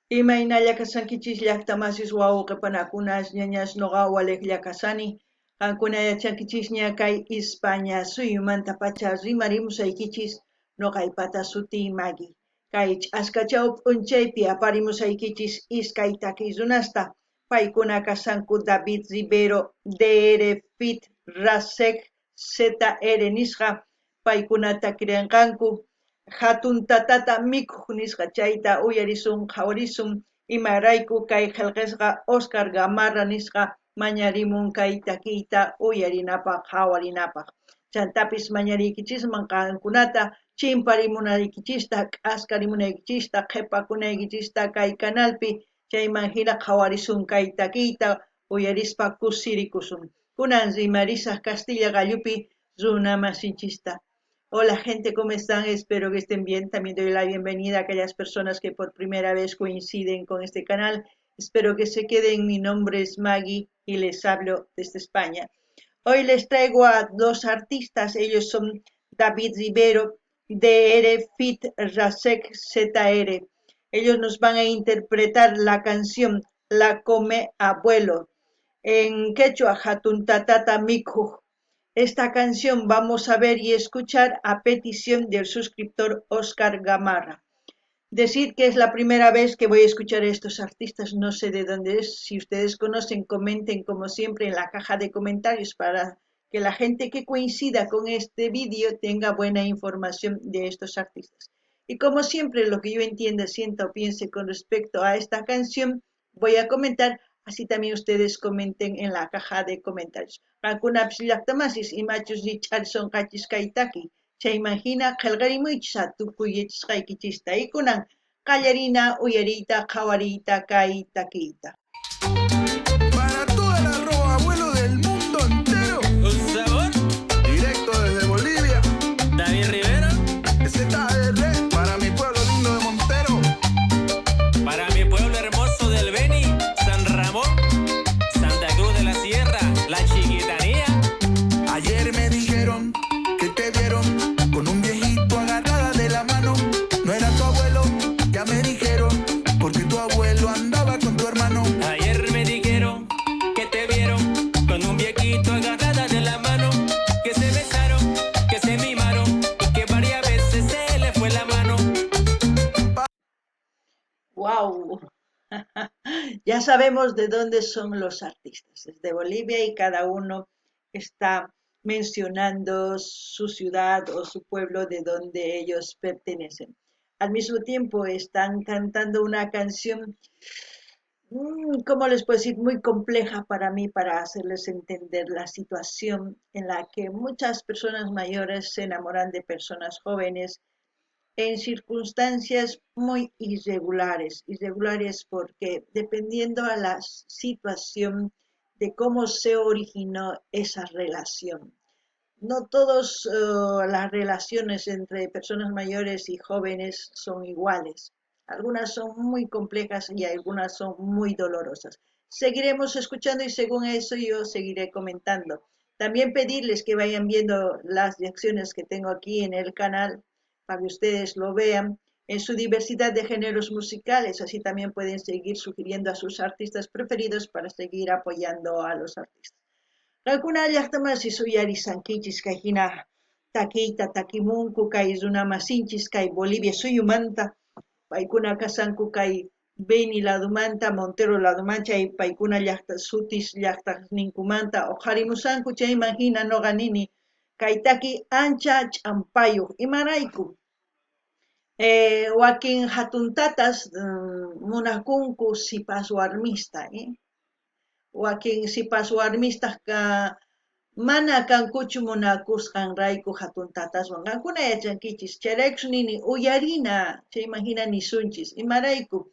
Imaynalla kasankichis llaqtamasis wawqipanakunas ñañas noqa waliqlla kasani qankuna yachankichis ña kay España suyumanta pacha rimarimusaykichis noqaypata sutiy Maggie kay askachaw p'unchaypi aparimusaykichis iskay takiy runasta paykuna kasanku David Rivero DR Fit Rasek ZR nisqa paykuna takirinqanku hatun tatata mikhuq nisqa chayta uyarisun qhawarisun imarayku kay qillqisqa Oscar Gamarra nisqa mañarimun kay takiyta uyarinapaq qhawarinapaq chantapis mañariykichisman qankunata chimparimunaykichista k'askarimunaykichista qhipakunaykichista kay kanalpi chayman hina qhawarisun kay takiyta uyarispa kusirikusun kunan rimarisaq Castilla gallupi runa masinchista. Hola gente, ¿cómo están? Espero que estén bien. También doy la bienvenida a aquellas personas que por primera vez coinciden con este canal. Espero que se queden. Mi nombre es Maggie y les hablo desde España. Hoy les traigo a dos artistas. Ellos son David Rivero, DR Fit Rasek ZR. Ellos nos van a interpretar la canción La Come Abuelo en quechua Hatun Tatata Mikhuj. Esta canción vamos a ver y escuchar a petición del suscriptor Oscar Gamarra. Decir que es la primera vez que voy a escuchar a estos artistas, no sé de dónde es. Si ustedes conocen, comenten como siempre en la caja de comentarios para que la gente que coincida con este vídeo tenga buena información de estos artistas. Y como siempre, lo que yo entienda, sienta o piense con respecto a esta canción, voy a comentar. Así también ustedes comenten en la caja de comentarios. Rankunapis llaqtamasis imachus richarson qachis kaytaki. Chaymahina qillqarimuychis tukuyichisqaykichista y kunan qallarina uyarita qhawarita kay takiyta. Para toda la roba abuelo del mundo entero. Un sabor. Directo desde Bolivia. David Rivero. ZR. Para mi pueblo lindo de Montero. Para mi pueblo hermoso del Beni, San Ramón, Santa Cruz de la Sierra, la Chiquitanía. Ayer me dijeron que te vieron con un viejito agarrada de la mano. No era tu abuelo, ya me dijeron, porque tu abuelo andaba con tu hermano. Ayer me dijeron que te vieron con un viejito agarrada de la mano, que se besaron, que se mimaron y que varias veces se le fue la mano. ¡Wow! Ya sabemos de dónde son los artistas, es de Bolivia y cada uno está mencionando su ciudad o su pueblo de donde ellos pertenecen. Al mismo tiempo están cantando una canción, ¿cómo les puedo decir? Muy compleja para mí para hacerles entender la situación en la que muchas personas mayores se enamoran de personas jóvenes en circunstancias muy irregulares porque dependiendo a la situación de cómo se originó esa relación. No todas las relaciones entre personas mayores y jóvenes son iguales. Algunas son muy complejas y algunas son muy dolorosas. Seguiremos escuchando y según eso yo seguiré comentando. También pedirles que vayan viendo las lecciones que tengo aquí en el canal para que ustedes lo vean en su diversidad de géneros musicales. Así también pueden seguir sugiriendo a sus artistas preferidos para seguir apoyando a los artistas. Qaykuna llaqtamansis uyarisankichis kay hina takiyta takimunku kay runa masinchis kay Bolivia suyumanta paykuna kasanku kay Beni ladumanta Montero ladumanta chay paykuna llaqta sutis llaqtaqninkumanta uqharimusanku chayman hina noqa nini kay taki ancha ch'ampayuq imarayku wakin hatuntatas munakunku sipas warmista wakin sipas warmistaq mana kankuchu munakusqanrayku hatun tataswan qankuna yachankichis chayraykush nini uyarina chayman hina nisunchis imarayku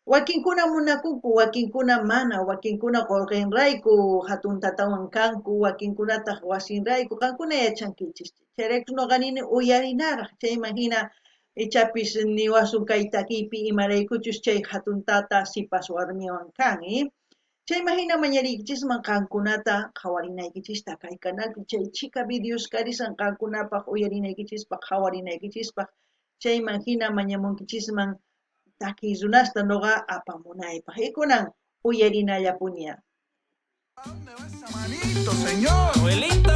wakinkuna munakunku wakinkuna mana wakinkuna qullqinrayku hatun tatawan kanku wakinkunataq wasinrayku qankuna yachankichis chayraykush noqa nini uyarinaraq chayman hina ichapis niwasun kay takiypi imaraykuchus chay hatun tata sipas warmiwan kan chayman hina mañariykichisman qankunata qhawarinaykichista kay canalpi chay chika videos karisan qankunapaq uyarinaykichispaq qhawarinaykichispaq chayman hina mañamunkichisman takizunasta noqa apamunaypaq ikunan uyarinallapuña. ¿A dónde va esa manito, señor? Abuelito,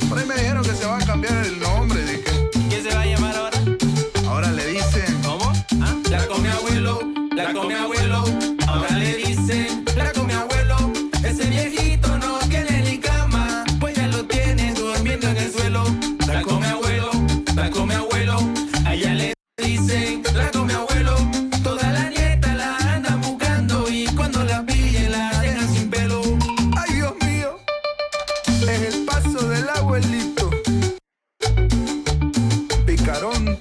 Por ahí me dijeron que se va a cambiar el nombre. Dije, ¿qué se va a llamar ahora? ahora le dicen, ¿Cómo? ¿Ah? La come abuelo, la come abuelo. Ahora le dicen, la come abuelo. Ese viejito no tiene ni cama, pues ya lo tiene durmiendo en el suelo. La come abuelo, la come abuelo. Allá le dicen, la come abuelo. Toda la nieta la andan buscando y cuando la pillen la dejan sin pelo. ay Dios mío, es el paso del abuelito. Picarón,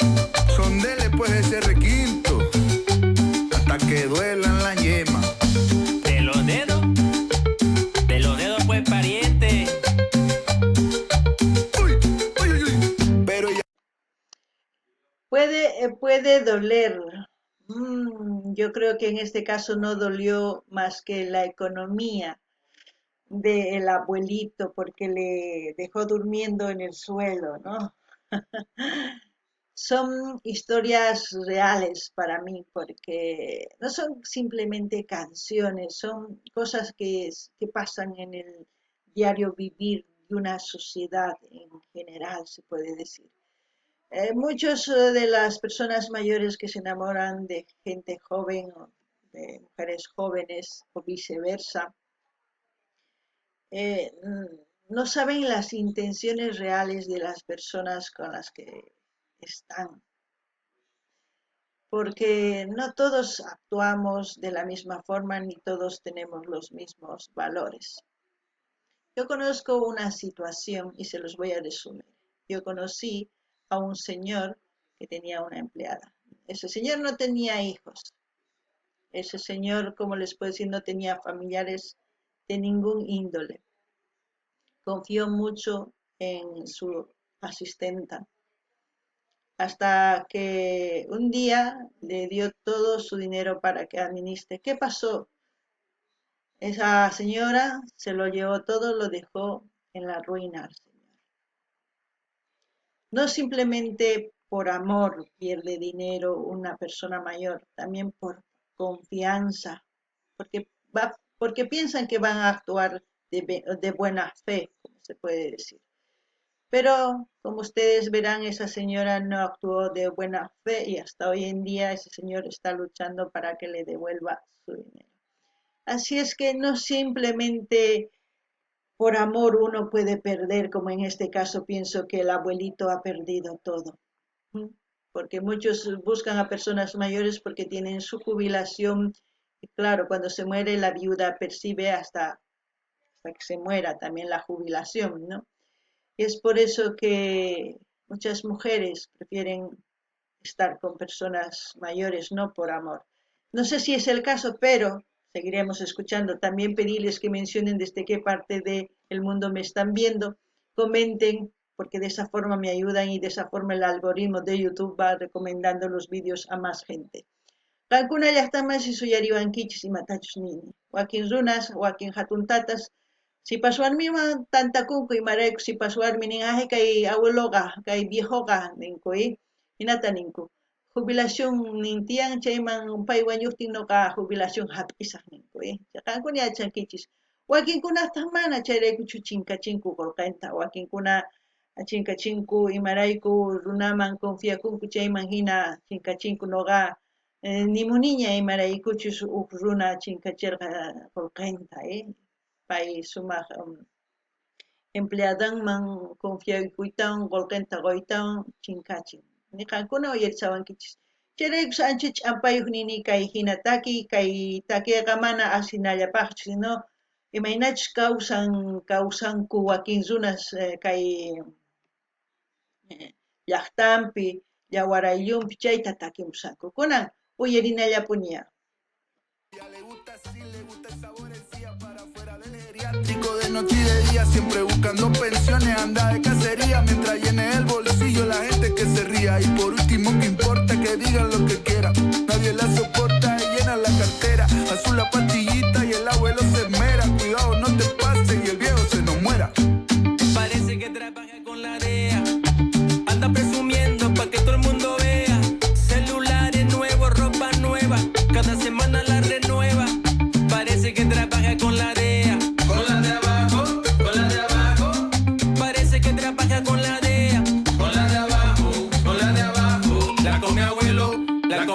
sondele pues ese requinto, hasta que duelan la yema. De los dedos pues pariente. Uy, uy, uy, uy. Pero ya Puede doler. Yo creo que en este caso no dolió más que la economía del abuelito porque le dejó durmiendo en el suelo, ¿no? Son historias reales para mí porque no son simplemente canciones, son cosas que pasan en el diario vivir de una sociedad en general, se puede decir. Muchos de las personas mayores que se enamoran de gente joven o de mujeres jóvenes o viceversa, eh, no saben las intenciones reales de las personas con las que están, porque no todos actuamos de la misma forma ni todos tenemos los mismos valores. Yo conozco una situación y se los voy a resumir. Yo conocí a un señor que tenía una empleada. Ese señor no tenía hijos. Ese señor, como les puedo decir, no tenía familiares de ningún índole. Confió mucho en su asistenta, hasta que un día le dio todo su dinero para que administre. ¿Qué pasó? Esa señora se lo llevó todo, lo dejó en la ruina al señor. No simplemente por amor pierde dinero una persona mayor, también por confianza, porque piensan que van a actuar de buena fe, como se puede decir. Pero como ustedes verán, esa señora no actuó de buena fe y hasta hoy en día ese señor está luchando para que le devuelva su dinero. Así es que no simplemente por amor uno puede perder, como en este caso pienso que el abuelito ha perdido todo. Porque muchos buscan a personas mayores porque tienen su jubilación y claro, cuando se muere la viuda percibe hasta que se muera también la jubilación, ¿no? Y es por eso que muchas mujeres prefieren estar con personas mayores, no por amor. No sé si es el caso, pero seguiremos escuchando. También pedirles que mencionen desde qué parte del mundo me están viendo, comenten, porque de esa forma me ayudan y de esa forma el algoritmo de YouTube va recomendando los vídeos a más gente. Kankuna llaqtaman sisuyariwankichis imatachus nini. Wakin runas, wakin hatuntatas, sipaswarmiman tantakunku imarayku sipaswarmi nin aje kay abueloqa, kay viejoqa ninku, hinata ninku. Jubilación nintian chayman pay wañuqtin noqa jubilación hap'isaq ninku, qankuna yachankichis. Wakinkunataq mana chayraykuchu chinkachinku qolqenta, wakinkuna chinkachinku imarayku runaman confiakunku chayman hina chinkachinku noqa nimuniña imaraykuchus uq runa chinkachirqa qolqenta, pay sumaq empleadanman confiaykuytawan qolqenta qoytawan chinkachin. Niqankuna uyarisawankichis. Chayraykus ancha ch'ampayuq nini kay hina kay takiqa mana asinallapaqchu, sino imaynachus kawsanku wakin runas kay llaqtanpi, yawarayllunpi chayta takimusanku. Kunan uyarinallapuña. le gusta así, le gusta el sabor encía para afuera del geriátrico de noche y de día, siempre buscando pensiones, anda de cacería, mientras llene el bolsillo la gente que se ría. Y por último, que importa que digan lo que quieran, nadie la soporta y llena la cartera, azul la pastillita y el abuelo se esmera, cuidado no te pase y el viejo se nos muera. Parece que trabaja con la DEA, anda presumiendo pa' que todo el mundo vea, celulares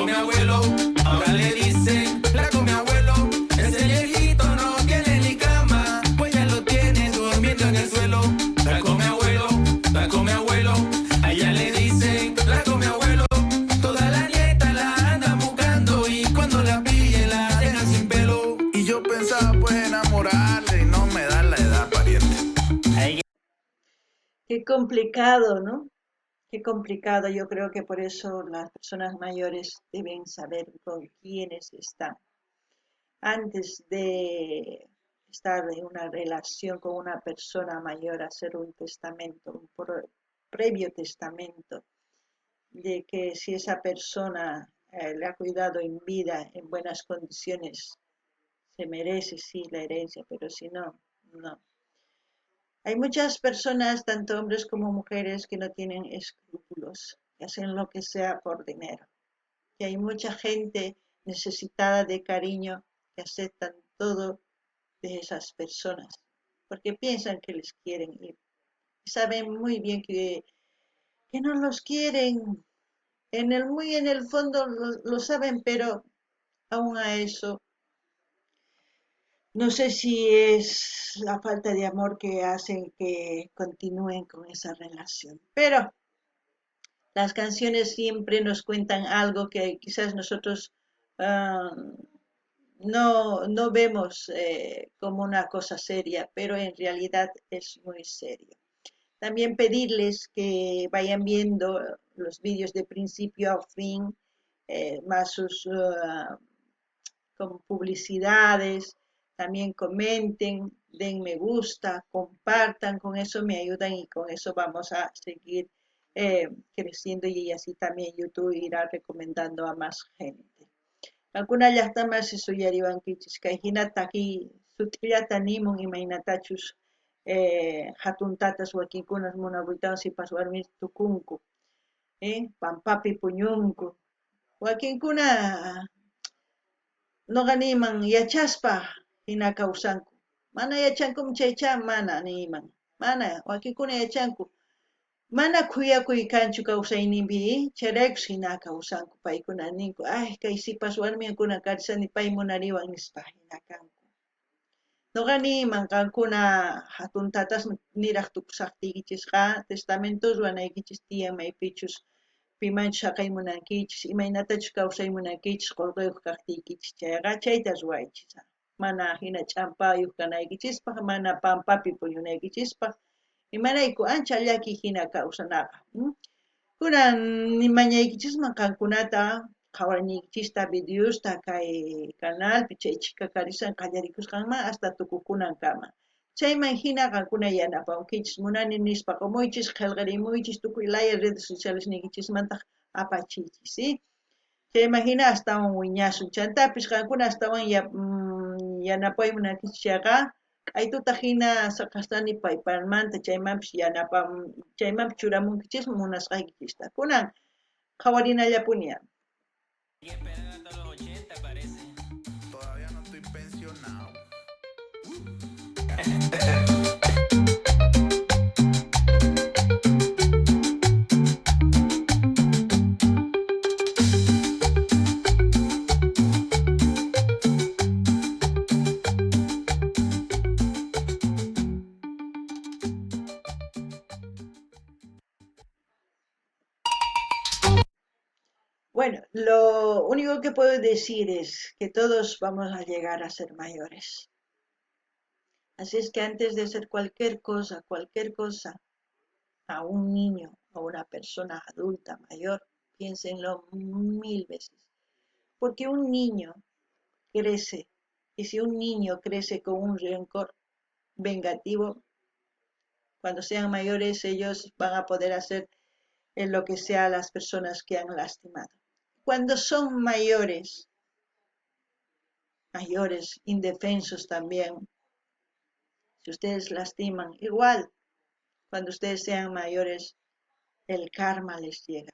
come abuelo, ahora le dicen, la come abuelo. Ese viejito no tiene ni cama, pues ya lo tiene durmiendo en el suelo. La come abuelo, la come abuelo. A ella le dicen, la come abuelo. Toda la nieta la andan buscando y cuando la pillen la dejan sin pelo. Y yo pensaba pues enamorarle y no me da la edad, pariente. Qué complicado, ¿no? Qué complicado. Yo creo que por eso las personas mayores deben saber con quiénes están. Antes de estar en una relación con una persona mayor, hacer un testamento, previo testamento, de que si esa persona le ha cuidado en vida, en buenas condiciones, se merece sí la herencia, pero si no, no. Hay muchas personas, tanto hombres como mujeres, que no tienen escrúpulos, que hacen lo que sea por dinero. Y hay mucha gente necesitada de cariño que aceptan todo de esas personas, porque piensan que les quieren y saben muy bien que no los quieren. Muy en el fondo lo saben, pero aún a eso, no sé si es la falta de amor que hacen que continúen con esa relación. Pero las canciones siempre nos cuentan algo que quizás nosotros ah, no vemos como una cosa seria, pero en realidad es muy serio. También pedirles que vayan viendo los vídeos de principio a fin, más sus con publicidades, también comenten, den me gusta, compartan, con eso me ayudan y con eso vamos a seguir creciendo y así también YouTube irá recomendando a más gente. Alguna llaqtaman suyariwankichis kay hinataki sut'illata nimun imaynatachus hatuntatas wakinkunas munawiytawan sipas warmis tukunku, pampapi puñunku, wakinkuna noqaniman yachaspa hina kawsanku, mana yachankum chaycha mana niman, mana wakinkuna yachanku, mana kuyakuy kanchu kawsayninpi, chayraykus hina kawsanku paykuna ninku, ay kay sipas warminkuna karisani pay munariwan nispa hina kanku. Noqaniman qankuna hatuntatas niraq tukusaqtiykichisqa testamentos ruwanaykichis tiyan maypichus pimanchus haqay munankichis imaynatachus kawsay munankichis qullqiyuq kaqtiykichis chayqa chayta ruwaychis, mana hina ch'ampayuq kanaykichispaq, mana pampapi puñunaykichispaq, imarayku ancha llaki hina kawsanaqa. Kunan mañaykichisman qankunata qhawarniykichista videosta kay canalpi chaychika karisan qallarikusqanman hasta tukukunankama. Chayman hina qankuna yanapankichis munani nispa qumuychis, qillqarimuychis, tukuy laya redes sociales niykichismanta apachiychis, ¿sí? Chayman hina astawan wiñasun, chantapis qankuna astawan yanapay munankichis chayqa, k'aytuta hina saqastani payparmanta chaymanpis chaymanpis churamunkichis munasqaykichista. Kunan qhawarinallapuni. Todavía no estoy pensionado. Bueno, lo único que puedo decir es que todos vamos a llegar a ser mayores. Así es que antes de hacer cualquier cosa, a un niño o una persona adulta mayor, piénsenlo 1000 veces. Porque un niño crece, y si un niño crece con un rencor vengativo, cuando sean mayores ellos van a poder hacer lo que sea a las personas que han lastimado. Cuando son mayores, indefensos también, si ustedes lastiman, igual, cuando ustedes sean mayores, el karma les llega.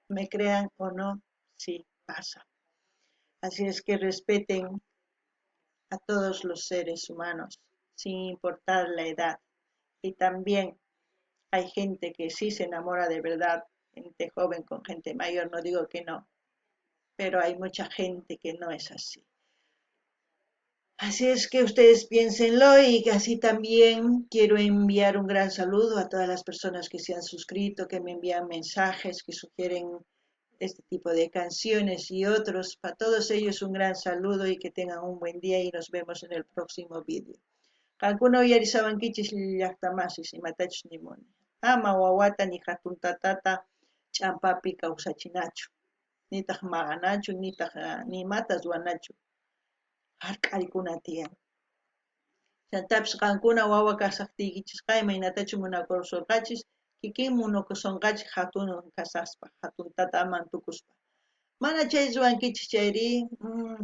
Me crean o no, sí pasa. Así es que respeten a todos los seres humanos, sin importar la edad. Y también hay gente que sí se enamora de verdad, gente joven con gente mayor, no digo que no. pero hay mucha gente que no es así. Así es que ustedes piénsenlo y así también quiero enviar un gran saludo a todas las personas que se han suscrito, que me envían mensajes, que sugieren este tipo de canciones y otros. Para todos ellos un gran saludo y que tengan un buen día y nos vemos en el próximo vídeo. Qankuna uyarisawankichis llaqtamasis imatachus nimuni. Ama wawata ni hatun tatata ch'ampapi kawsachinachu. Nitaq maqanachu, nitaq nimatas ruwanachu. Hark'aykuna tiyan. Chaytapish qankuna wawa kasaqtiykichis imaynatachu munakurqurqachis kikin munakusunqachis hatun kasaspa, hatun tataman tukuspa. Mana chay ruwankichis chayri,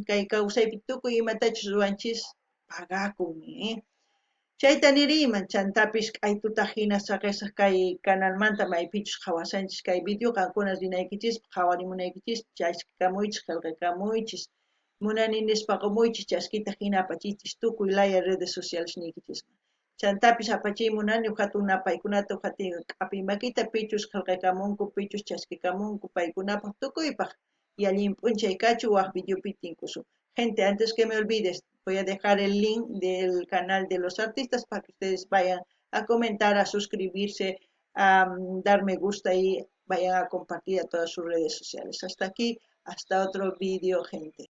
kay kawsaypi tukuy imatachus ruwanchis pagakunmi. Chayta niriyman chantapish k'aytuta hina saqisaq kay canalmanta maypichus hawasanchis kay video qankuna rinaykichis hawarimunaykichis chayskakamuychis qillqakamuychis munani nispa qumuychis chaskita hina apachichis tukuy laya redes sociales niykichis chantapish apachiymunani hatun napaykunata q'api makita pichus qillqakamunku pichus chaskikamunku paykunapaq tukuypaq y allin p'unchay kachu waq videopi tinkusun. Gente, antes que me olvides, voy a dejar el link del canal de los artistas para que ustedes vayan a comentar, a suscribirse, a dar me gusta y vayan a compartir a todas sus redes sociales. Hasta aquí, hasta otro vídeo, gente.